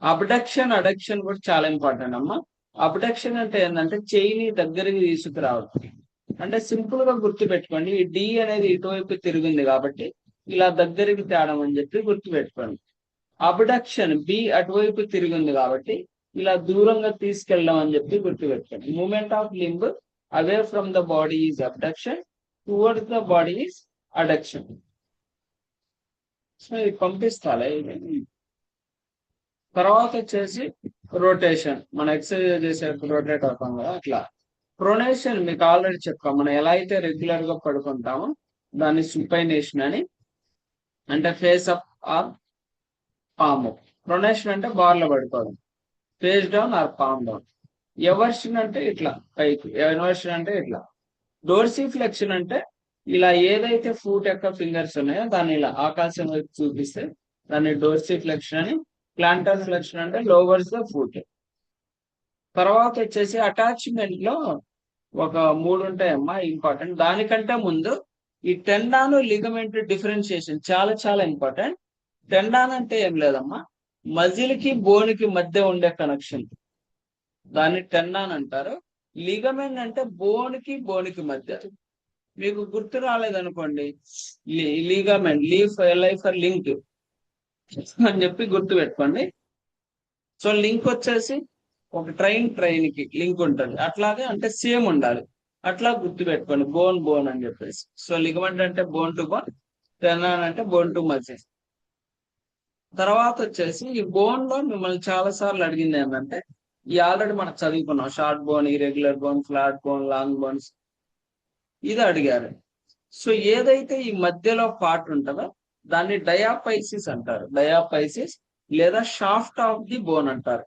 అబ్డక్షన్, అడక్షన్ కూడా చాలా ఇంపార్టెంట్ అమ్మా. అబ్డక్షన్ అంటే ఏంటంటే చెయ్యిని దగ్గరికి తీసుకురావడం. అంటే సింపుల్ గా గుర్తు పెట్టుకోండి, ఈ డి అనేది ఇటువైపు తిరిగింది కాబట్టి ఇలా దగ్గరికి తేడం అని చెప్పి గుర్తు పెట్టుకోండి. అబ్డక్షన్ బి అటువైపు తిరిగింది కాబట్టి ఇలా దూరంగా తీసుకెళ్ళడం అని చెప్పి గుర్తు పెట్టుకోండి. Movement of limb away from the body is abduction, towards the body is adduction. So ఇది పంపిస్తాలే. తర్వాత వచ్చేసి రొటేషన్, మన ఎక్సర్సైజ్ చేసే రొటేట్ అవుతాం కదా అట్లా. ప్రొనేషన్ మీకు ఆల్రెడీ చెప్పాం, మనం ఎలా అయితే రెగ్యులర్ గా పడుకుంటామో దాన్ని సుపైనేషన్ అని, అంటే face up or palm up. Pronation అంటే బార్లో పడుకోవడం, face down are palm down. Aversion అంటే ఇట్లా పైకి, ఇన్వర్షన్ అంటే ఇట్లా. డోర్సిఫ్లెక్షన్ అంటే ఇలా ఏదైతే ఫూట్ యొక్క ఫింగర్స్ ఉన్నాయో దాన్ని ఇలా ఆకాశం వైపు చూపిస్తే దాన్ని డోర్సిఫ్లెక్షన్ అని. ప్లాంటర్ ఫ్లెక్షన్ అంటే లోవర్స్ ద ఫుట్. తర్వాత వచ్చేసి అటాచ్మెంట్ లో ఒక మూడు ఉంటాయమ్మా ఇంపార్టెంట్. దానికంటే ముందు ఈ టెండాను లిగమెంట్ డిఫరెన్షియేషన్ చాలా చాలా ఇంపార్టెంట్. టెండాన్ అంటే ఏం లేదమ్మా, మజిల్ కి బోన్ కి మధ్య ఉండే కనెక్షన్, దాన్ని టెండాన్ అంటారు. లిగమెంట్ అంటే బోన్ కి మధ్య. మీకు గుర్తు రాలేదనుకోండి, లిగమెంట్ ఫర్ లింక్ అని చెప్పి గుర్తు పెట్టుకోండి. సో లింక్ వచ్చేసి ఒక ట్రైన్ కి లింక్ ఉంటుంది, అట్లాగే అంటే సేమ్ ఉండాలి, అట్లా గుర్తు పెట్టుకోండి బోన్ అని చెప్పేసి. సో లిగమెంట్ అంటే బోన్ టు బోన్, టెండాన్ అంటే బోన్ టు మజిల్. తర్వాత వచ్చేసి ఈ బోన్ లో మిమ్మల్ని చాలా సార్లు అడిగింది ఏంటంటే, ఈ ఆల్రెడీ మనం చదువుకున్నాం, short bone, irregular bone, flat bone, long bones, ఇది అడిగారు. సో ఏదైతే ఈ మధ్యలో పార్ట్ ఉంటుందో దాన్ని డయాపైసిస్ అంటారు. డయాపైసిస్ లేదా షాఫ్ట్ ఆఫ్ ది బోన్ అంటారు.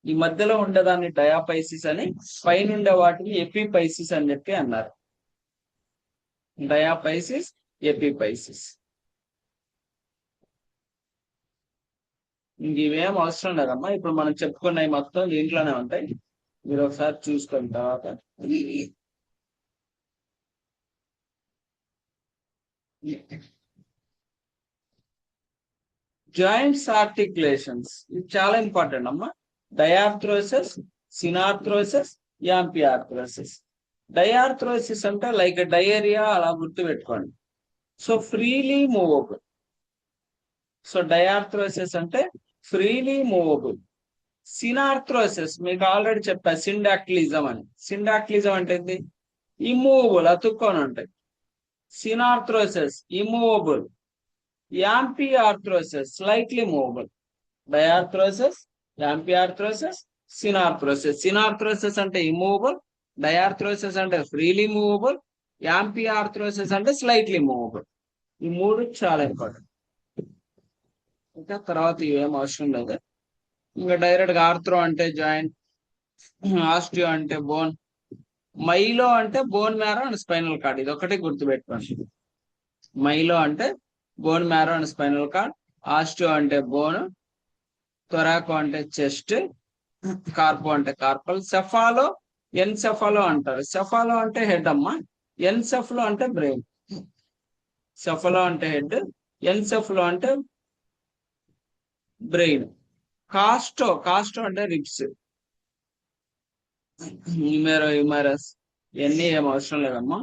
ఈ మధ్యలో ఉండేదాన్ని డయాపైసిస్ అని, పైన ఉండే వాటిని ఎపిపైసిస్ అని చెప్పి అన్నారు. డయాపైసిస్, ఎపిపైసిస్. ఇంక ఇవేం అవసరం లేదమ్మా, ఇప్పుడు మనం చెప్పుకున్నవి మొత్తం దీంట్లోనే ఉంటాయి, మీరు ఒకసారి చూసుకున్న తర్వాత. జాయింట్స్ ఆర్టికులేషన్స్ ఇది చాలా ఇంపార్టెంట్ అమ్మా. డయార్థ్రోసిస్, సినార్థ్రోసిస్, యాంపిఆర్థ్రోసిస్. డయార్థ్రోసిస్ అంటే లైక్ డయేరియా అలా గుర్తు పెట్టుకోండి. So freely movable. సో డయార్థ్రోసిస్ అంటే ఫ్రీలీ మూవబుల్. సినార్థ్రోసిస్ మీకు ఆల్రెడీ చెప్పా, సిండాక్టిలిజం అని. సిండాక్టిలిజం అంటే ఏంటి? ఇమ్మూవబుల్, అతుక్కొని ఉంటాయి. Synarthrosis immovable. Amphiarthrosis slightly movable. Diarthrosis, amphiarthrosis, synarthrosis. Synarthrosis అంటే ఇమ్మూవబుల్, డయార్థ్రోసిస్ అంటే ఫ్రీలీ మూవబుల్, యాంపిఆర్థ్రోసిస్ అంటే స్లైట్లీ మూవబుల్. ఈ మూడు చాలా ఇంపార్టెంట్. ఇంకా తర్వాత ఇవేం అవసరం లేదు. ఇంకా డైరెక్ట్ గా ఆర్థ్రో అంటే జాయింట్, ఆస్టియో అంటే బోన్, మైలో అంటే bone marrow and spinal cord. ఇది ఒకటి గుర్తుపెట్టుకోండి. మైలో అంటే bone marrow and spinal cord, osteo అంటే బోన్, థొరాకో అంటే చెస్ట్, కార్పో అంటే కార్పల్. సెఫాలో, ఎన్సెఫాలో అంటారు. సెఫాలో అంటే హెడ్ అమ్మా, ఎన్సెఫలో అంటే బ్రెయిన్. సెఫలో అంటే హెడ్, ఎన్సెఫలో అంటే బ్రెయిన్. కాస్టో అంటే రిబ్స్. హిమరస్ ఇవన్నీ ఏం అవసరం లేదమ్మా,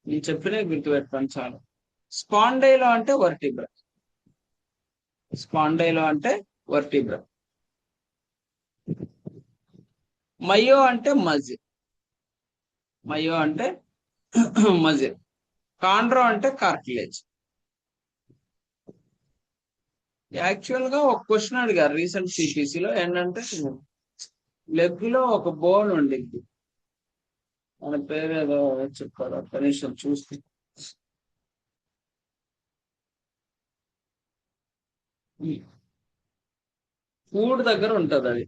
నేను చెప్పినే గుర్తుపెట్టుకోండి చాలు. స్పాండైలో అంటే వర్టిబ్రా. స్పాండైలో అంటే వర్టిబ్రా. మయో అంటే మజిల్. మయో అంటే మజిల్. కాండ్రో అంటే కార్టిలేజ్. యాక్చువల్ గా ఒక క్వశ్చన్ అడిగారు రీసెంట్ సిపిసిలో, ఏంటంటే లెగ్ లో ఒక బోన్ ఉండింది, మన పేరు ఏదో చెప్పారు, కనీసం చూస్తే ఫుడ్ దగ్గర ఉంటది అది.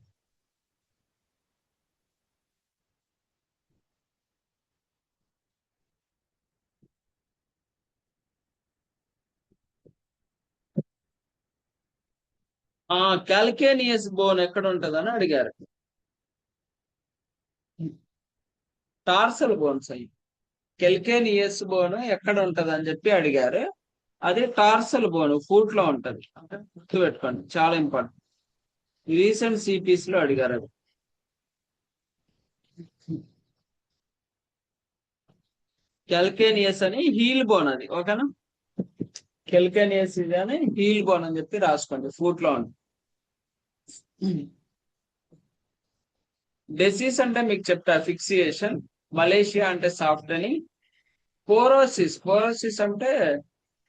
క్యాల్కేనియస్ బోన్ ఎక్కడ ఉంటదని అడిగారు. టార్సల్ బోన్స్ అయ్యి. కెల్కేనియస్ బోన్ ఎక్కడ ఉంటది అని చెప్పి అడిగారు. అదే టార్సల్ బోన్ ఫూట్ లో ఉంటది, గుర్తు పెట్టుకోండి, చాలా ఇంపార్టెంట్. రీసెంట్ సిపిస్ లో అడిగారు అది. కెల్కేనియస్ అని హీల్ బోన్ అది, ఓకేనా. కెల్కేనియస్ ఇది అని హీల్ బోన్ అని చెప్పి రాసుకోండి, ఫూట్ లో ఉంది. డెసీస్ అంటే మీకు చెప్తా, ఫిక్సియేషన్. మలేషియా అంటే సాఫ్ట్ అని. పోరోసిస్ అంటే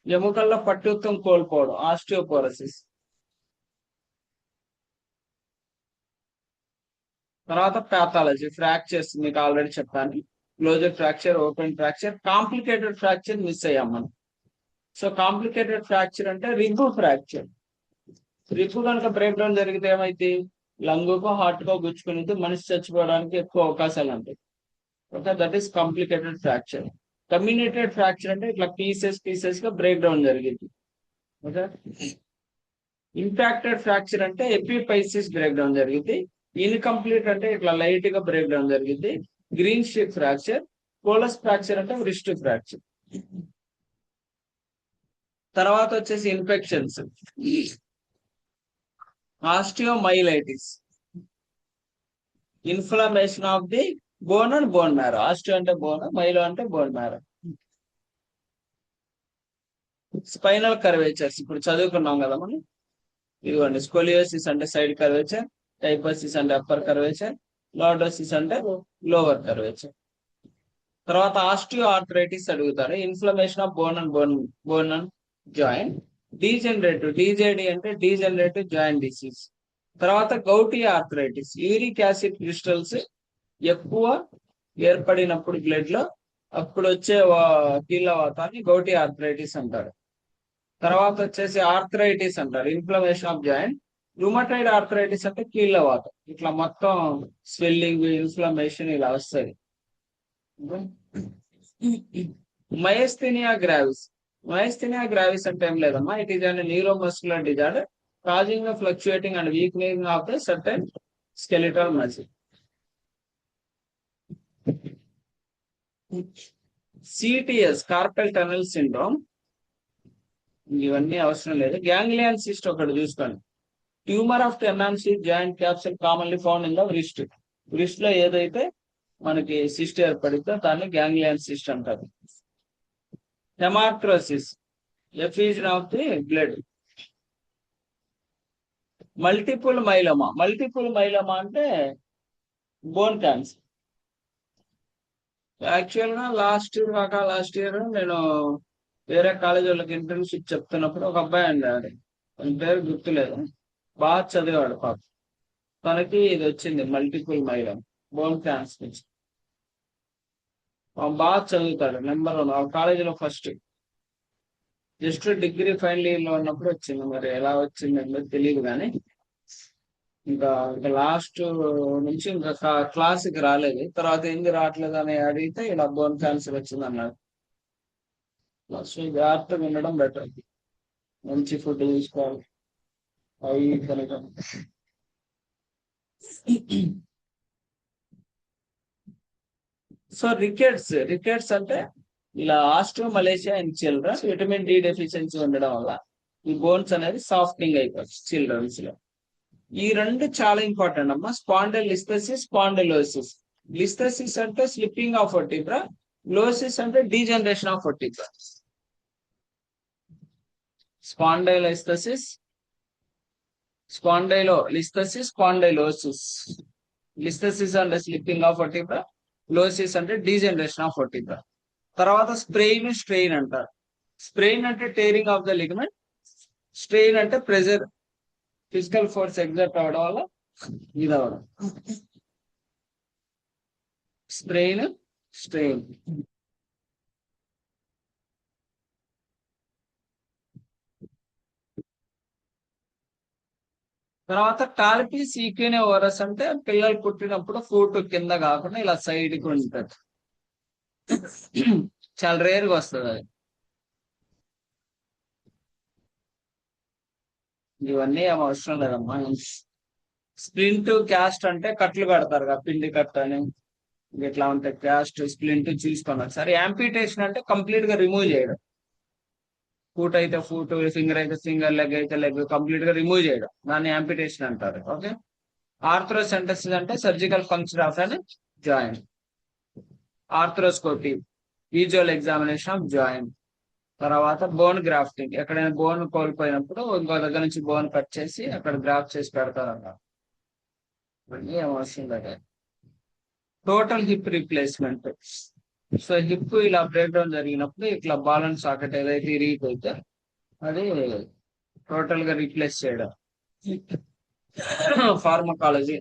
ఎముకల్లో పట్టుత్వం కోల్పోవడం, ఆస్టియోపోరోసిస్. తర్వాత ప్యాథాలజీ, ఫ్రాక్చర్స్ మీకు ఆల్రెడీ చెప్పాను. Closure fracture, open fracture, complicated fracture miss అయ్యాం మనం. సో కాంప్లికేటెడ్ ఫ్రాక్చర్ అంటే రిబ్బు ఫ్రాక్చర్. రిబ్బు కనుక బ్రేక్ డౌన్ జరిగితే ఏమైతే లంగుకో హార్ట్కో గుచ్చుకుని మనిషి చచ్చిపోవడానికి ఎక్కువ అవకాశాలు ఉంటాయి. Okay, that is complicated fracture. Communicated fracture అంటే ఇట్లా పీసెస్ గా బ్రేక్ డౌన్ జరిగింది. ఓకే, ఇంపాక్టెడ్ ఫ్రాక్చర్ అంటే ఎపిపైసిస్ బ్రేక్ డౌన్ జరిగింది. ఇన్కంప్లీట్ అంటే ఇట్లా లైట్ గా బ్రేక్ డౌన్ జరిగింది. Green strip fracture. Colles fracture అంటే రిస్ట్ ఫ్రాక్చర్. తర్వాత వచ్చేసి infections. Osteomyelitis, inflammation of the bone and bone marrow. Osteo అంటే బోన్, మైలో అంటే బోన్ మ్యారో. స్పైనల్ కర్వేచర్స్ ఇప్పుడు చదువుకున్నాం కదా మనం. ఇదిగోండి, స్కోలియోసిస్ అంటే సైడ్ కర్వేచర్, టైపోసిస్ అంటే అప్పర్ కర్వేచర్, లార్డోసిస్ అంటే లోవర్ కర్వేచర్. తర్వాత ఆస్టియో ఆర్థరైటిస్ అడుగుతారు. Inflammation of bone and joint. Degenerative, DJD అంటే డీజనరేటివ్ జాయింట్ డిసీజ్. తర్వాత gouty arthritis, uric acid crystals ఎక్కువ ఏర్పడినప్పుడు బ్లడ్ లో అప్పుడు వచ్చే కీళ్ళ వాతాన్ని గౌటీ ఆర్థరైటిస్ అంటారు. తర్వాత వచ్చేసి ఆర్థరైటిస్ అంటారు, inflammation of joint. Rheumatoid arthritis అంటే కీళ్ళ వాతం, ఇట్లా మొత్తం స్వెల్లింగ్, ఇన్ఫ్లమేషన్ ఇలా వస్తుంది. మయస్థీనియా గ్రావిస్. మయస్థీనియా గ్రావిస్ అంటే ఏం లేదమ్మా, it is an neuromuscular disorder causing fluctuating and weakening of the certain skeletal muscle. CTS, carpal tunnel syndrome, ఇవన్నీ అవసరం లేదు. గ్యాంగ్లియన్ సిస్ట్ ఒకటి చూసుకోండి. Tumour of tenancy joint capsule commonly found in the wrist. Wrist లో ఏదైతే మనకి cyst ఏర్పడితే దాన్ని గ్యాంగ్లియన్ సిస్ట్ అంటారు. Haemarthrosis, effusion of the blood. Multiple myeloma. Multiple myeloma అంటే బోన్ క్యాన్సర్. యాక్చువల్ గా లాస్ట్ ఇయర్ నేను వేరే కాలేజ్ వాళ్ళకి ఇంటర్న్షిప్ చెప్తున్నప్పుడు ఒక అబ్బాయి అన్నాడు, తన పేరు గుర్తులేదు, బాగా చదివాడు పాప. తనకి ఇది వచ్చింది, మల్టిపుల్ మైలోమా, బోన్ క్యాన్సర్. బాగా చదువుతాడు, నెంబర్ 1 ఆ కాలేజీలో first. Just degree final year లో ఉన్నప్పుడు వచ్చింది, మరి ఎలా వచ్చింది అనేది తెలియదు. కానీ ఇంకా లాస్ట్ నుంచి ఇంకా క్లాస్కి రాలేదు. తర్వాత ఎందుకు రావట్లేదు అని అడిగితే ఇలా బోన్ క్యాన్సర్ వచ్చింది అన్నాడు. సో జాగ్రత్తగా ఉండడం బెటర్, మంచి ఫుడ్ తీసుకోవాలి, అవి కనుక. సో రికెట్స్ అంటే ఇలా osteomalacia in children, vitamin D deficiency ఉండడం వల్ల ఈ బోన్స్ అనేది సాఫ్టింగ్ అయిపోతుంది చిల్డ్రన్స్ లో. ఈ రెండు చాలా ఇంపార్టెంట్ అమ్మా. Spondylolisthesis, spondylosis. లిస్థెసిస్ అంటే స్లిప్పింగ్ ఆఫ్ వర్టిబ్రా, లోసిస్ అంటే degeneration of vertebra. Spondylolisthesis, spondylolisthesis, spondylosis. Listhesis అంటే స్లిప్పింగ్ ఆఫ్ వర్టిబ్రా, లోసిస్ అంటే డీజనరేషన్ ఆఫ్ వర్టిబ్రా. తర్వాత స్ట్రెయిన్ అంటారు. స్ప్రెయిన్ అంటే tearing of the ligament, strain అంటే ప్రెజర్, ఫిజికల్ ఫోర్స్ ఎగ్జర్ట్ అవడం వల్ల ఇది అవడం. స్ట్రెయిన్. తర్వాత టాల్పీస్ ఈక్వినే ఓరస్ అంటే పిల్లలు పుట్టినప్పుడు ఫూట్ కింద కాకుండా ఇలా సైడ్ కి ఉంటుంది, చాలా రేర్ గా వస్తుంది అది. ఇవన్నీ ఏం అవసరం లేదమ్మా. స్ప్లింట్, క్యాస్ట్ అంటే కట్లు కడతారు కదా, పిండి కట్టు అని ఇట్లా ఉంటాయి. క్యాస్ట్, స్ప్లింట్ చూసుకొని ఒకసారి. యాంపిటేషన్ అంటే కంప్లీట్ గా రిమూవ్ చేయడం. ఫూట్ అయితే ఫూట్, ఫింగర్ అయితే ఫింగర్, లెగ్ అయితే లెగ్, కంప్లీట్ గా రిమూవ్ చేయడం, దాన్ని యాంపిటేషన్ అంటారు. ఓకే. ఆర్థ్రోసెంటసిస్ అంటే surgical function of an joint. Arthroscopy, visual examination of joint. తర్వాత బోన్ గ్రాఫ్టింగ్, ఎక్కడైనా బోన్ కోల్పోయినప్పుడు ఇంకో దగ్గర నుంచి బోన్ కట్ చేసి అక్కడ గ్రాఫ్ట్ చేసి పెడతారన్నమాట. ఇవన్నీ ఏం అవసరం లేదు. Total hip replacement. So hip ఇలా బ్రేక్ డౌన్ జరిగినప్పుడు ఇట్లా బాల్ అండ్ సాకెట్ ఏదైతే ఇరిగిపోతే అది టోటల్ గా రీప్లేస్ చేయడం. ఫార్మకాలజీ,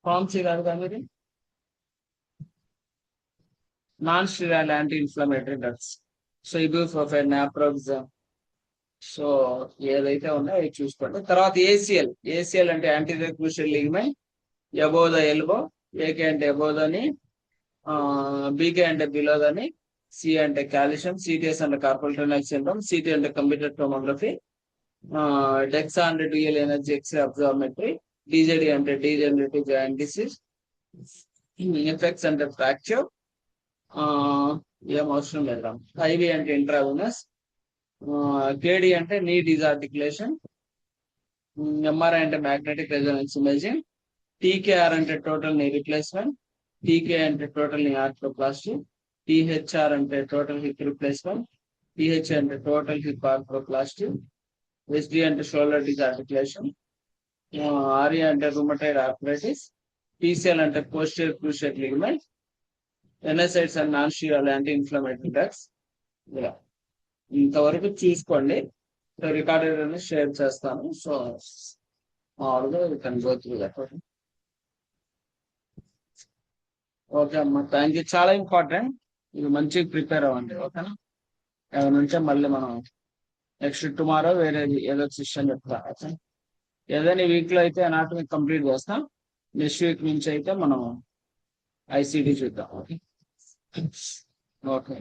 ఫార్మసీ కాదు కదా ఇది, non steroid anti inflammatory drugs. So ibuprofen, naproxen. So ఏదైతే ఉన్నాయో అవి చూసుకోండి. తర్వాత ఏసిఎల్ అంటే anterior cruciate ligament, above the elbow. AK అంటే అబోవ్ దని, బీకే అంటే బిలో దని, సి అంటే కాల్షియం, సిటిఎస్ అంటే కార్పల్ టనల్ సిండ్రోమ్, సిటీ అంటే కంప్యూటర్ టోమోగ్రఫీ. డెక్సా అంటే dual energy X ray absorptiometry, DJD అంటే డీజనరేటివ్ జాయింట్ డిసీజ్, ఎఫెక్ట్స్ అంటే ఫ్రాక్చర్, ఏం అవసరం లేదు. ఐవి అంటే ఇంట్రావినస్, కేడి అంటే నీ డిజార్టికులేషన్, ఎంఆర్ఐ అంటే మ్యాగ్నెటిక్ రెజొనెన్స్ ఇమేజింగ్, టీకేఆర్ అంటే టోటల్ నీ రిప్లేస్మెంట్, టీకే అంటే టోటల్ నీ ఆర్థ్రోప్లాస్టీ, టీహెచ్ఆర్ అంటే టోటల్ హిప్ రిప్లేస్మెంట్, టీహెచ్ అంటే టోటల్ హిప్ ఆర్థ్రోప్లాస్టీ, ఎస్డి అంటే షోల్డర్ డిజార్టికులేషన్, ఆర్ఏ అంటే రుమటైడ్ ఆర్థరైటిస్, పీసీఎల్ అంటే posterior cruciate ligament, NSAIDs and non steroid anti inflammatory drugs. ఇలా ఇంతవరకు చూసుకోండి. రికార్డెడ్ అని షేర్ చేస్తాను. సో మామూలుగా గో త్రూ దట్. ఓకే అమ్మా, థ్యాంక్ యూ. చాలా ఇంపార్టెంట్, ఇది మంచిగా ప్రిపేర్ అవ్వండి. ఓకేనా? ఏమైనా ఉంటే మళ్ళీ మనం నెక్స్ట్ టుమారో వేరే ఏదో సిస్టమ్ చెప్తా. ఓకే, ఏదైనా వీక్ లో అయితే అనాటమీ కంప్లీట్ చేస్తాం. నెక్స్ట్ వీక్ నుంచి అయితే మనం ఐసీడీ చూద్దాం. Okay okay.